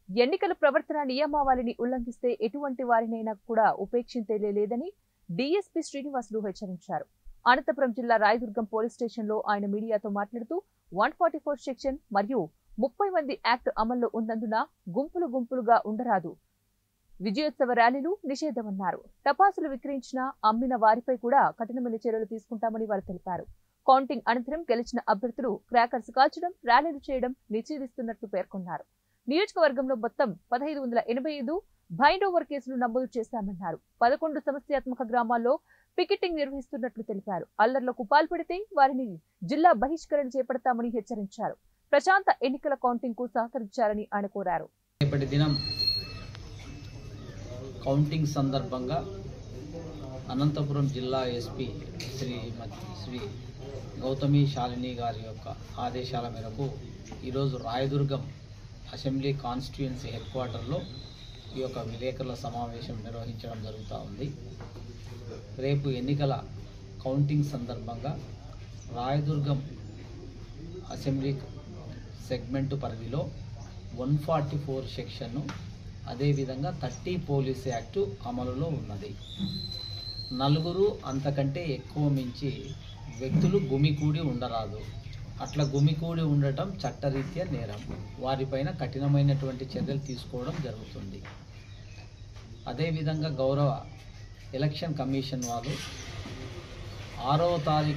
ఎన్నికల ప్రవర్తన నియమావళిని ఉల్లంఘిస్తే ఎటువంటి వారినైనా కూడా ఉపేక్షించేదే లేదని డీఎస్పీ శ్రీనివాసులు హెచ్చరించారు. అనంతపురం జిల్లా రాయదుర్గం పోలీస్ స్టేషన్లో ఆయన మీడియాతో మాట్లాడుతూ 144 సెక్షన్ మరియు 30 మంది యాక్ట్ అమల్లో ఉన్నందున గుంపులుగా ఉండరాదు. విజయోత్సవ ర్యాలీలు నిషేధమన్నారు. టపాసులు విక్రయించిన అమ్మిన వారిపై కూడా కఠినమైన చర్యలు తీసుకుంటామని వారు తెలిపారు. కౌంటింగ్ అనంతరం గెలిచిన అభ్యర్థులు క్రాకర్స్ కాల్చడం, ర్యాలీలు చేయడం నిషేధిస్తున్నట్లు పేర్కొన్నారు. నియోజకవర్గంలో మొత్తం 1585 బైండ్ ఓవర్ కేసులు నమోదు చేశామన్నారు. 11 సమస్యాత్మక గ్రామాల్లో పికెటింగ్ నిర్వహిస్తున్నట్లు తెలిపారు. అల్లర్లకు పాల్పడితే వారిని జిల్లా బహిష్కరణ చేపడతామని హెచ్చరించారు. ప్రశాంత ఎన్నికల కౌంటింగ్ కు సహకరించాలని ఆయన కోరారు. రేపటి దినం కౌంటింగ్ సందర్భంగా అనంతపురం జిల్లా ఎస్పీ శ్రీ గౌతమి శాలిని గారి యొక్క ఆదేశాల మేరకు ఈరోజు రాయదుర్గం అసెంబ్లీ కాన్స్టిట్యుయెన్సీ హెడ్ క్వార్టర్లో ఈ యొక్క విలేకరుల సమావేశం నిర్వహించడం జరుగుతూ ఉంది. రేపు ఎన్నికల కౌంటింగ్ సందర్భంగా రాయదుర్గం అసెంబ్లీ సెగ్మెంట్ పరిధిలో 144 సెక్షన్ను, అదేవిధంగా 30 పోలీస్ యాక్టు అమలులో ఉన్నది. 4 అంతకంటే ఎక్కువ మించి వ్యక్తులు గుమికూడి ఉండరాదు. అట్లా గుమికూడి ఉండటం చట్టరీత్యా నేరం. వారిపైన కఠినమైనటువంటి చర్యలు తీసుకోవడం జరుగుతుంది. అదేవిధంగా గౌరవ ఎలక్షన్ కమిషన్ వాళ్ళు 6వ తారీఖు